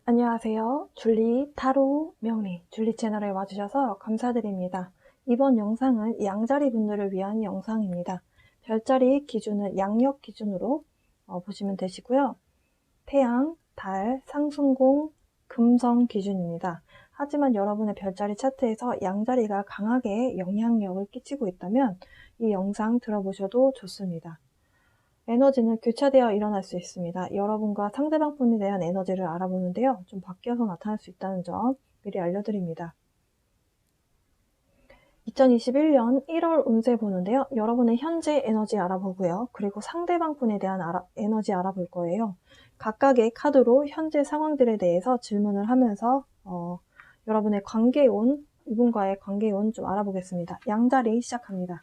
안녕하세요. 줄리 타로 명리 줄리 채널에 와주셔서 감사드립니다. 이번 영상은 양자리 분들을 위한 영상입니다. 별자리 기준은 양력 기준으로 보시면 되시고요. 태양, 달, 상승공, 금성 기준입니다. 하지만 여러분의 별자리 차트에서 양자리가 강하게 영향력을 끼치고 있다면 이 영상 들어보셔도 좋습니다. 에너지는 교차되어 일어날 수 있습니다. 여러분과 상대방 분에 대한 에너지를 알아보는데요. 좀 바뀌어서 나타날 수 있다는 점 미리 알려드립니다. 2021년 1월 운세 보는데요. 여러분의 현재 에너지 알아보고요. 그리고 상대방 분에 대한 에너지 알아볼 거예요. 각각의 카드로 현재 상황들에 대해서 질문을 하면서 여러분의 관계운, 이분과의 관계운 좀 알아보겠습니다. 양자리 시작합니다.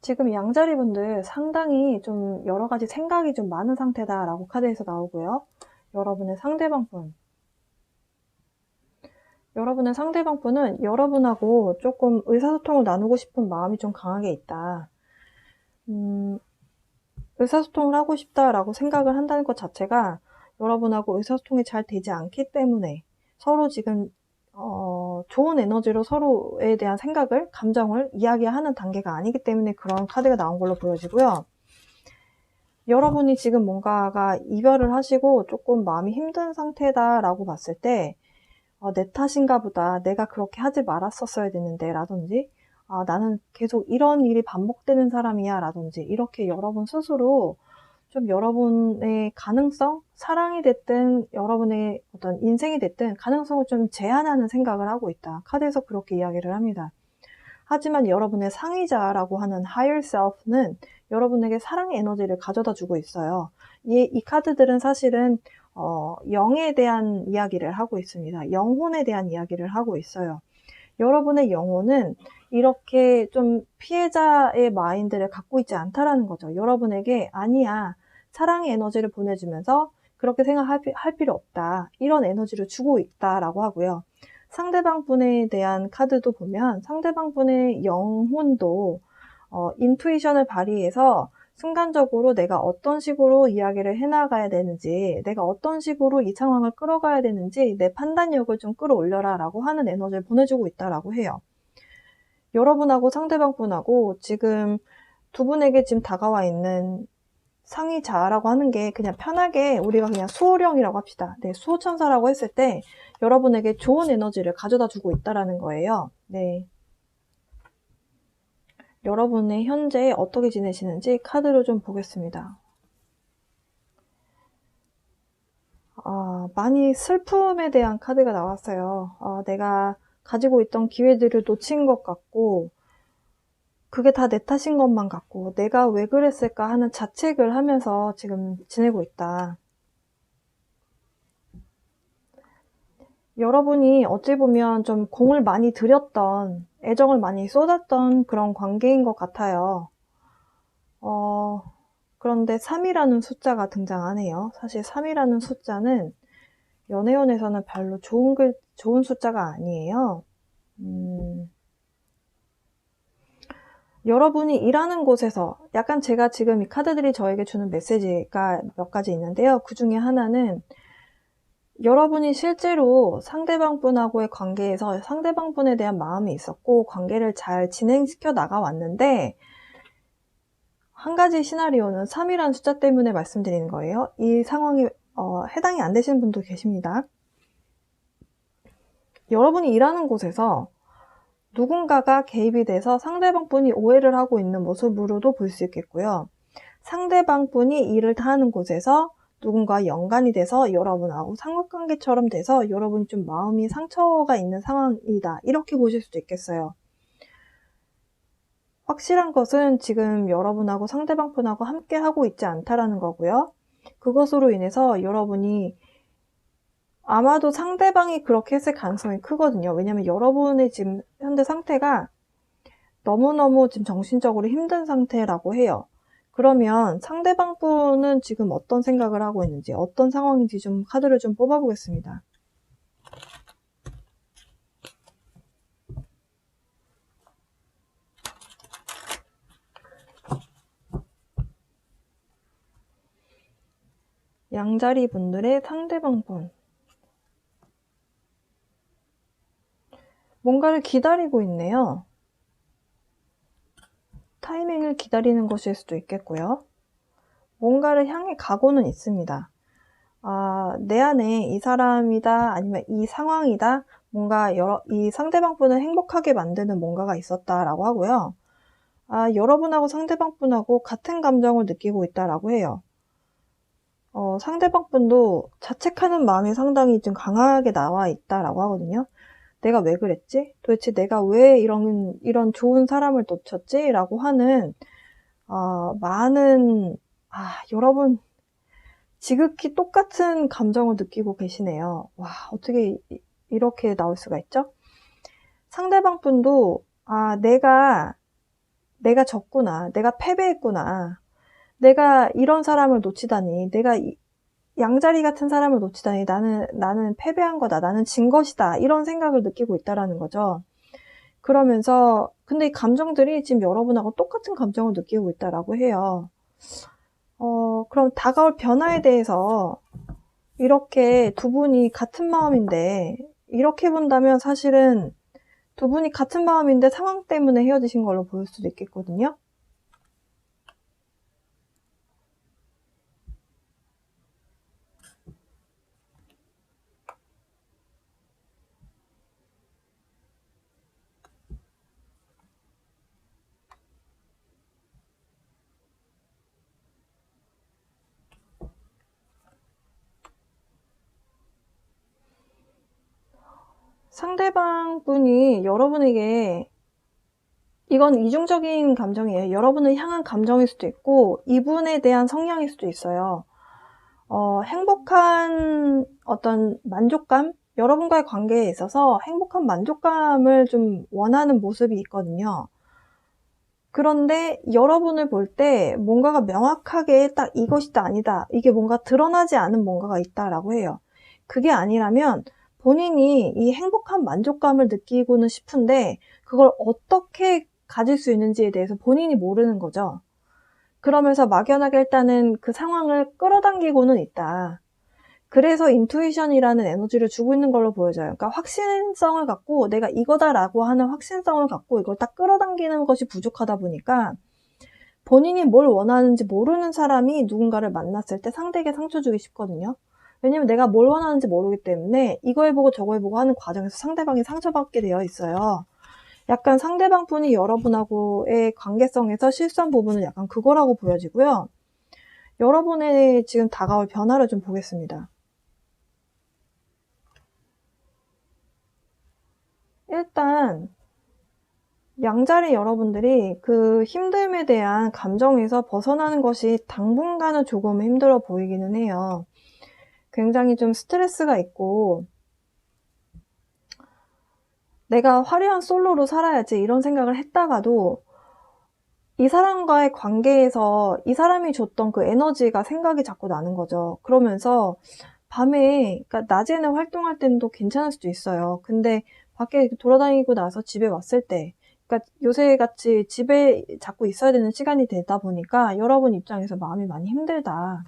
지금 양자리 분들 상당히 좀 여러 가지 생각이 좀 많은 상태다라고 카드에서 나오고요. 여러분의 상대방 분은 여러분하고 조금 의사소통을 나누고 싶은 마음이 좀 강하게 있다. 의사소통을 하고 싶다라고 생각을 한다는 것 자체가 여러분하고 의사소통이 잘 되지 않기 때문에 서로 지금 좋은 에너지로 서로에 대한 생각을, 감정을 이야기하는 단계가 아니기 때문에 그런 카드가 나온 걸로 보여지고요. 여러분이 지금 뭔가가 이별을 하시고 조금 마음이 힘든 상태다라고 봤을 때 내 탓인가 보다, 내가 그렇게 하지 말았었어야 됐는데 라든지 나는 계속 이런 일이 반복되는 사람이야 라든지 이렇게 여러분 스스로 좀 여러분의 가능성, 사랑이 됐든 여러분의 어떤 인생이 됐든 가능성을 좀 제한하는 생각을 하고 있다. 카드에서 그렇게 이야기를 합니다. 하지만 여러분의 상위자라고 하는 higher self는 여러분에게 사랑의 에너지를 가져다 주고 있어요. 이 카드들은 사실은 영에 대한 이야기를 하고 있습니다. 영혼에 대한 이야기를 하고 있어요. 여러분의 영혼은 이렇게 좀 피해자의 마인드를 갖고 있지 않다라는 거죠. 여러분에게 아니야, 사랑의 에너지를 보내주면서 그렇게 생각할 필요 없다, 이런 에너지를 주고 있다라고 하고요. 상대방 분에 대한 카드도 보면 상대방 분의 영혼도 인투이션을 발휘해서 순간적으로 내가 어떤 식으로 이야기를 해나가야 되는지, 내가 어떤 식으로 이 상황을 끌어가야 되는지 내 판단력을 좀 끌어올려라 라고 하는 에너지를 보내주고 있다라고 해요. 여러분하고 상대방 분하고 지금 두 분에게 지금 다가와 있는 상위자라고 하는 게 그냥 편하게 우리가 그냥 수호령이라고 합시다. 네, 수호천사라고 했을 때 여러분에게 좋은 에너지를 가져다 주고 있다라는 거예요. 네. 여러분의 현재 어떻게 지내시는지 카드로 좀 보겠습니다. 많이 슬픔에 대한 카드가 나왔어요. 내가 가지고 있던 기회들을 놓친 것 같고 그게 다 내 탓인 것만 같고 내가 왜 그랬을까 하는 자책을 하면서 지금 지내고 있다. 여러분이 어찌 보면 좀 공을 많이 들였던, 애정을 많이 쏟았던 그런 관계인 것 같아요. 그런데 3이라는 숫자가 등장하네요. 사실 3이라는 숫자는 연애운에서는 별로 좋은 숫자가 아니에요. 여러분이 일하는 곳에서 약간 제가 지금 이 카드들이 저에게 주는 메시지가 몇 가지 있는데요. 그 중에 하나는 여러분이 실제로 상대방 분하고의 관계에서 상대방 분에 대한 마음이 있었고 관계를 잘 진행시켜 나가왔는데 한 가지 시나리오는 3이라는 숫자 때문에 말씀드리는 거예요. 이 상황이 해당이 안 되시는 분도 계십니다. 여러분이 일하는 곳에서 누군가가 개입이 돼서 상대방 분이 오해를 하고 있는 모습으로도 볼 수 있겠고요. 상대방 분이 일을 하는 곳에서 누군가 연관이 돼서 여러분하고 삼각관계처럼 돼서 여러분이 좀 마음이 상처가 있는 상황이다, 이렇게 보실 수도 있겠어요. 확실한 것은 지금 여러분하고 상대방 분하고 함께 하고 있지 않다라는 거고요. 그것으로 인해서 여러분이 아마도 상대방이 그렇게 했을 가능성이 크거든요. 왜냐면 여러분의 지금 현재 상태가 너무너무 지금 정신적으로 힘든 상태라고 해요. 그러면 상대방 분은 지금 어떤 생각을 하고 있는지, 어떤 상황인지 좀 카드를 좀 뽑아보겠습니다. 양자리 분들의 상대방분. 뭔가를 기다리고 있네요. 타이밍을 기다리는 것일 수도 있겠고요. 뭔가를 향해 가고는 있습니다. 내 안에 이 사람이다, 아니면 이 상황이다, 뭔가 이 상대방분을 행복하게 만드는 뭔가가 있었다라고 하고요. 여러분하고 상대방분하고 같은 감정을 느끼고 있다라고 해요. 상대방분도 자책하는 마음이 상당히 좀 강하게 나와 있다라고 하거든요. 내가 왜 그랬지? 도대체 내가 왜 이런 좋은 사람을 놓쳤지? 라고 하는, 여러분, 지극히 똑같은 감정을 느끼고 계시네요. 와, 어떻게 이렇게 나올 수가 있죠? 상대방 분도, 내가 졌구나. 내가 패배했구나. 내가 이런 사람을 놓치다니. 내가 양자리 같은 사람을 놓치다니. 나는 패배한 거다. 나는 진 것이다. 이런 생각을 느끼고 있다라는 거죠. 그러면서, 근데 이 감정들이 지금 여러분하고 똑같은 감정을 느끼고 있다라고 해요. 그럼 다가올 변화에 대해서 이렇게 두 분이 같은 마음인데, 이렇게 본다면 사실은 두 분이 같은 마음인데 상황 때문에 헤어지신 걸로 보일 수도 있겠거든요. 상대방 분이 여러분에게, 이건 이중적인 감정이에요. 여러분을 향한 감정일 수도 있고 이분에 대한 성향일 수도 있어요. 행복한 어떤 만족감, 여러분과의 관계에 있어서 행복한 만족감을 좀 원하는 모습이 있거든요. 그런데 여러분을 볼 때 뭔가가 명확하게 딱 이것이다 아니다, 이게 뭔가 드러나지 않은 뭔가가 있다라고 해요. 그게 아니라면 본인이 이 행복한 만족감을 느끼고는 싶은데 그걸 어떻게 가질 수 있는지에 대해서 본인이 모르는 거죠. 그러면서 막연하게 일단은 그 상황을 끌어당기고는 있다. 그래서 인투이션이라는 에너지를 주고 있는 걸로 보여져요. 그러니까 확신성을 갖고 내가 이거다라고 하는 확신성을 갖고 이걸 딱 끌어당기는 것이 부족하다 보니까 본인이 뭘 원하는지 모르는 사람이 누군가를 만났을 때 상대에게 상처 주기 쉽거든요. 왜냐면 내가 뭘 원하는지 모르기 때문에 이거 해보고 저거 해보고 하는 과정에서 상대방이 상처받게 되어 있어요. 약간 상대방 분이 여러분하고의 관계성에서 실수한 부분은 약간 그거라고 보여지고요. 여러분의 지금 다가올 변화를 좀 보겠습니다. 일단 양자리 여러분들이 그 힘듦에 대한 감정에서 벗어나는 것이 당분간은 조금 힘들어 보이기는 해요. 굉장히 좀 스트레스가 있고 내가 화려한 솔로로 살아야지 이런 생각을 했다가도 이 사람과의 관계에서 이 사람이 줬던 그 에너지가 생각이 자꾸 나는 거죠. 그러면서 밤에, 그러니까 낮에는 활동할 때는 또 괜찮을 수도 있어요. 근데 밖에 돌아다니고 나서 집에 왔을 때, 그러니까 요새 같이 집에 자꾸 있어야 되는 시간이 되다 보니까 여러분 입장에서 마음이 많이 힘들다.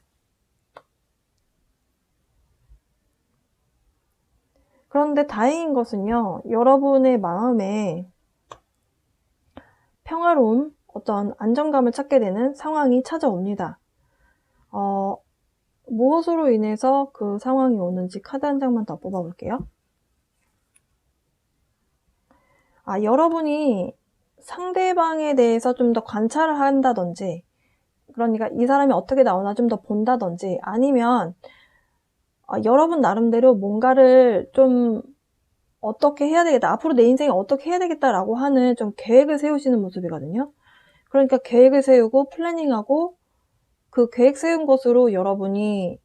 그런데 다행인 것은요, 여러분의 마음에 평화로움, 어떤 안정감을 찾게 되는 상황이 찾아옵니다. 무엇으로 인해서 그 상황이 오는지 카드 한 장만 더 뽑아볼게요. 여러분이 상대방에 대해서 좀 더 관찰을 한다든지, 그러니까 이 사람이 어떻게 나오나 좀 더 본다든지, 아니면 여러분 나름대로 뭔가를 좀 어떻게 해야 되겠다, 앞으로 내 인생에 어떻게 해야 되겠다라고 하는 좀 계획을 세우시는 모습이거든요. 그러니까 계획을 세우고 플래닝하고 그 계획 세운 것으로 여러분이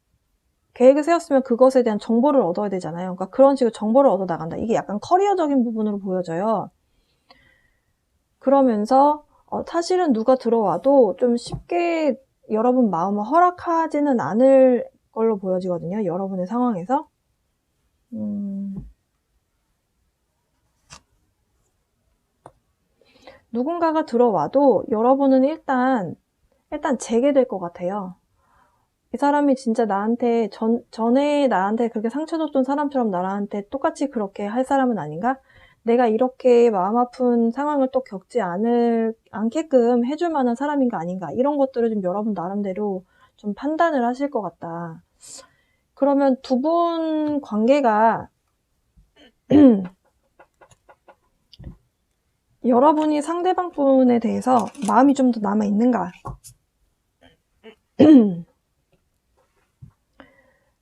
계획을 세웠으면 그것에 대한 정보를 얻어야 되잖아요. 그러니까 그런 식으로 정보를 얻어 나간다. 이게 약간 커리어적인 부분으로 보여져요. 그러면서 사실은 누가 들어와도 좀 쉽게 여러분 마음을 허락하지는 않을 걸로 보여지거든요. 여러분의 상황에서. 누군가가 들어와도 여러분은 일단 재개될 것 같아요. 이 사람이 진짜 나한테 전에 나한테 그렇게 상처 줬던 사람처럼 나한테 똑같이 그렇게 할 사람은 아닌가? 내가 이렇게 마음 아픈 상황을 또 겪지 않게끔 해줄 만한 사람인가 아닌가? 이런 것들을 좀 여러분 나름대로 좀 판단을 하실 것 같다. 그러면 두 분 관계가 여러분이 상대방 분에 대해서 마음이 좀 더 남아있는가?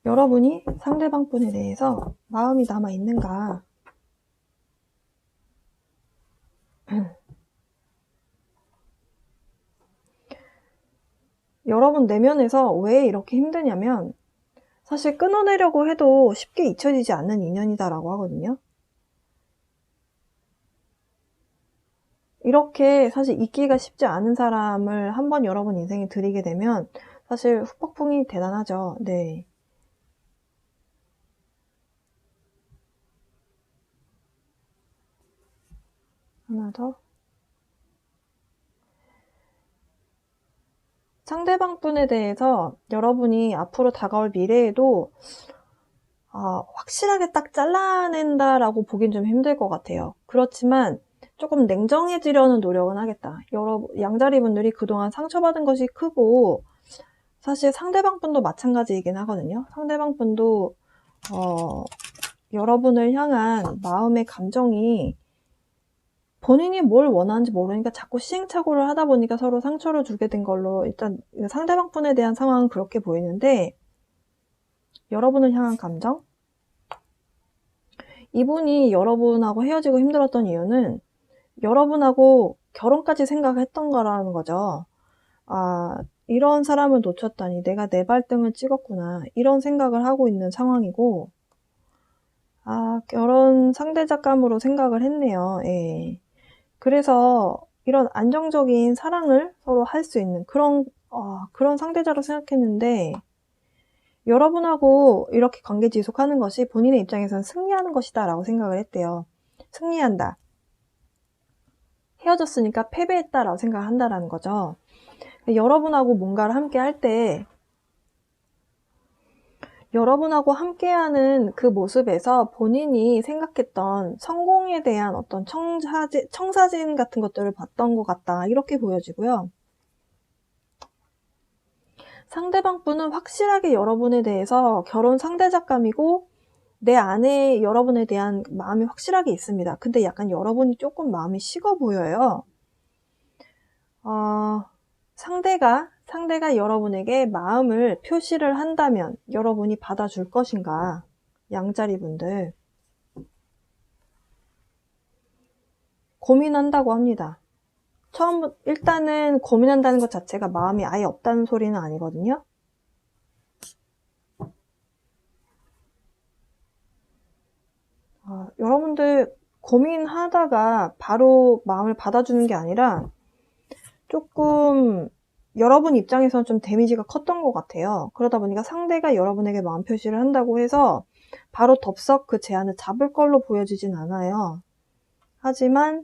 여러분이 상대방 분에 대해서 마음이 남아있는가? 여러분 내면에서 왜 이렇게 힘드냐면 사실 끊어내려고 해도 쉽게 잊혀지지 않는 인연이다라고 하거든요. 이렇게 사실 잊기가 쉽지 않은 사람을 한번 여러분 인생에 들이게 되면 사실 후폭풍이 대단하죠. 네. 하나 더. 상대방 분에 대해서 여러분이 앞으로 다가올 미래에도 확실하게 딱 잘라낸다라고 보긴 좀 힘들 것 같아요. 그렇지만 조금 냉정해지려는 노력은 하겠다. 양자리 분들이 그동안 상처받은 것이 크고 사실 상대방 분도 마찬가지이긴 하거든요. 상대방 분도 여러분을 향한 마음의 감정이 본인이 뭘 원하는지 모르니까 자꾸 시행착오를 하다 보니까 서로 상처를 주게 된 걸로 일단 상대방 분에 대한 상황은 그렇게 보이는데 여러분을 향한 감정? 이분이 여러분하고 헤어지고 힘들었던 이유는 여러분하고 결혼까지 생각했던 거라는 거죠. 이런 사람을 놓쳤다니 내가 내 발등을 찍었구나 이런 생각을 하고 있는 상황이고 결혼 상대작감으로 생각을 했네요. 예. 그래서 이런 안정적인 사랑을 서로 할 수 있는 그런 상대자로 생각했는데 여러분하고 이렇게 관계 지속하는 것이 본인의 입장에서는 승리하는 것이다 라고 생각을 했대요. 승리한다. 헤어졌으니까 패배했다 라고 생각을 한다라는 거죠. 여러분하고 뭔가를 함께 할 때 여러분하고 함께하는 그 모습에서 본인이 생각했던 성공에 대한 어떤 청사진 같은 것들을 봤던 것 같다 이렇게 보여지고요. 상대방 분은 확실하게 여러분에 대해서 결혼 상대작감이고 내 안에 여러분에 대한 마음이 확실하게 있습니다. 근데 약간 여러분이 조금 마음이 식어 보여요. 상대가 여러분에게 마음을 표시를 한다면 여러분이 받아줄 것인가? 양자리 분들 고민한다고 합니다. 일단은 고민한다는 것 자체가 마음이 아예 없다는 소리는 아니거든요. 여러분들 고민하다가 바로 마음을 받아주는 게 아니라 조금 여러분 입장에서는 좀 데미지가 컸던 것 같아요. 그러다 보니까 상대가 여러분에게 마음 표시를 한다고 해서 바로 덥석 그 제안을 잡을 걸로 보여지진 않아요. 하지만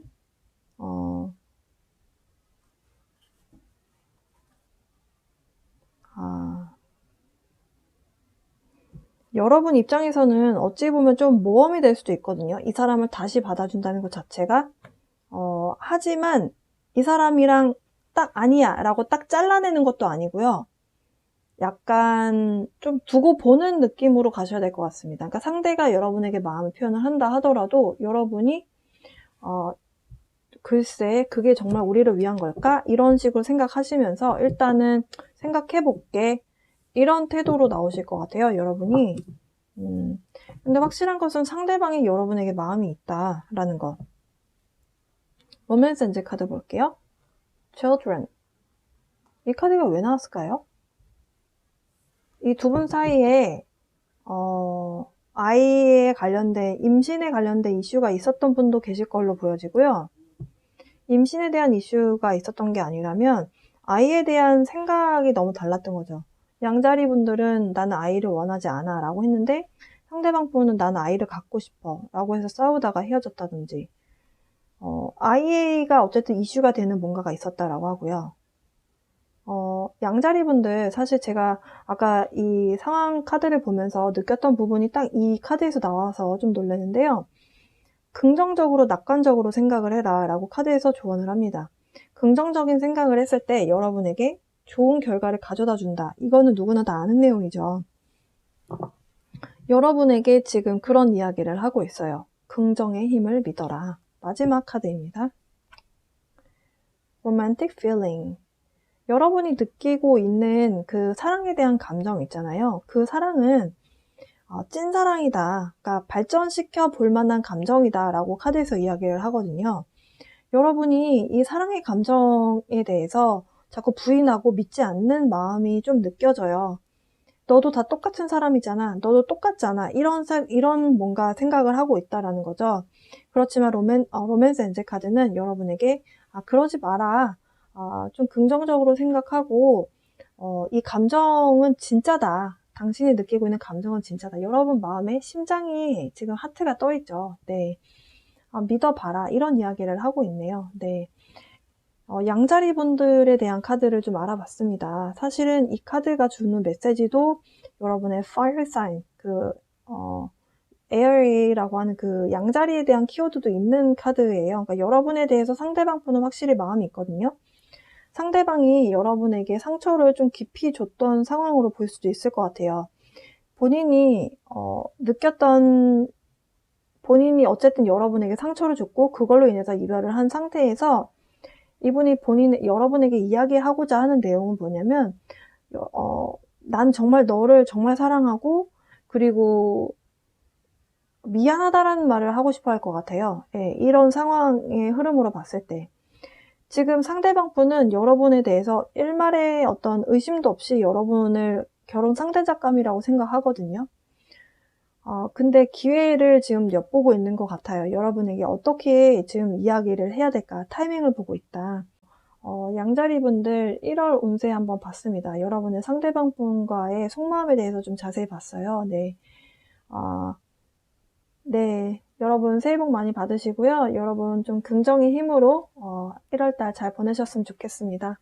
여러분 입장에서는 어찌 보면 좀 모험이 될 수도 있거든요. 이 사람을 다시 받아준다는 것 자체가. 하지만 이 사람이랑 딱 아니야 라고 딱 잘라내는 것도 아니고요. 약간 좀 두고 보는 느낌으로 가셔야 될 것 같습니다. 그러니까 상대가 여러분에게 마음을 표현을 한다 하더라도 여러분이 글쎄 그게 정말 우리를 위한 걸까? 이런 식으로 생각하시면서 일단은 생각해볼게 이런 태도로 나오실 것 같아요. 여러분이. 근데 확실한 것은 상대방이 여러분에게 마음이 있다라는 것. 로맨스 엔젤 카드 볼게요. Children. 이 카드가 왜 나왔을까요? 이 두 분 사이에 아이에 관련된 임신에 관련된 이슈가 있었던 분도 계실 걸로 보여지고요. 임신에 대한 이슈가 있었던 게 아니라면 아이에 대한 생각이 너무 달랐던 거죠. 양자리 분들은 나는 아이를 원하지 않아 라고 했는데 상대방 분은 나는 아이를 갖고 싶어 라고 해서 싸우다가 헤어졌다든지 아이가 어쨌든 이슈가 되는 뭔가가 있었다라고 하고요. 양자리 분들, 사실 제가 아까 이 상황 카드를 보면서 느꼈던 부분이 딱 이 카드에서 나와서 좀 놀랐는데요. 긍정적으로 낙관적으로 생각을 해라 라고 카드에서 조언을 합니다. 긍정적인 생각을 했을 때 여러분에게 좋은 결과를 가져다 준다. 이거는 누구나 다 아는 내용이죠. 여러분에게 지금 그런 이야기를 하고 있어요. 긍정의 힘을 믿어라. 마지막 카드입니다. Romantic feeling. 여러분이 느끼고 있는 그 사랑에 대한 감정 있잖아요. 그 사랑은 찐사랑이다. 그러니까 발전시켜 볼 만한 감정이다 라고 카드에서 이야기를 하거든요. 여러분이 이 사랑의 감정에 대해서 자꾸 부인하고 믿지 않는 마음이 좀 느껴져요. 너도 다 똑같은 사람이잖아. 너도 똑같잖아. 이런 뭔가 생각을 하고 있다라는 거죠. 그렇지만 로맨스 엔젤 카드는 여러분에게 그러지 마라. 좀 긍정적으로 생각하고 이 감정은 진짜다. 당신이 느끼고 있는 감정은 진짜다. 여러분 마음에 심장이 지금 하트가 떠 있죠. 네. 믿어봐라. 이런 이야기를 하고 있네요. 네. 양자리 분들에 대한 카드를 좀 알아봤습니다. 사실은 이 카드가 주는 메시지도 여러분의 fire sign, air라고 하는 그 양자리에 대한 키워드도 있는 카드예요. 그러니까 여러분에 대해서 상대방 분은 확실히 마음이 있거든요. 상대방이 여러분에게 상처를 좀 깊이 줬던 상황으로 볼 수도 있을 것 같아요. 본인이 어쨌든 여러분에게 상처를 줬고 그걸로 인해서 이별을 한 상태에서 이분이 여러분에게 이야기하고자 하는 내용은 뭐냐면 난 정말 너를 정말 사랑하고 그리고 미안하다라는 말을 하고 싶어 할 것 같아요. 예, 이런 상황의 흐름으로 봤을 때 지금 상대방 분은 여러분에 대해서 일말의 어떤 의심도 없이 여러분을 결혼 상대작감이라고 생각하거든요. 근데 기회를 지금 엿보고 있는 것 같아요. 여러분에게 어떻게 지금 이야기를 해야 될까 타이밍을 보고 있다. 양자리 분들 1월 운세 한번 봤습니다. 여러분의 상대방 분과의 속마음에 대해서 좀 자세히 봤어요. 네. 네. 여러분 새해 복 많이 받으시고요. 여러분 좀 긍정의 힘으로 1월달 잘 보내셨으면 좋겠습니다.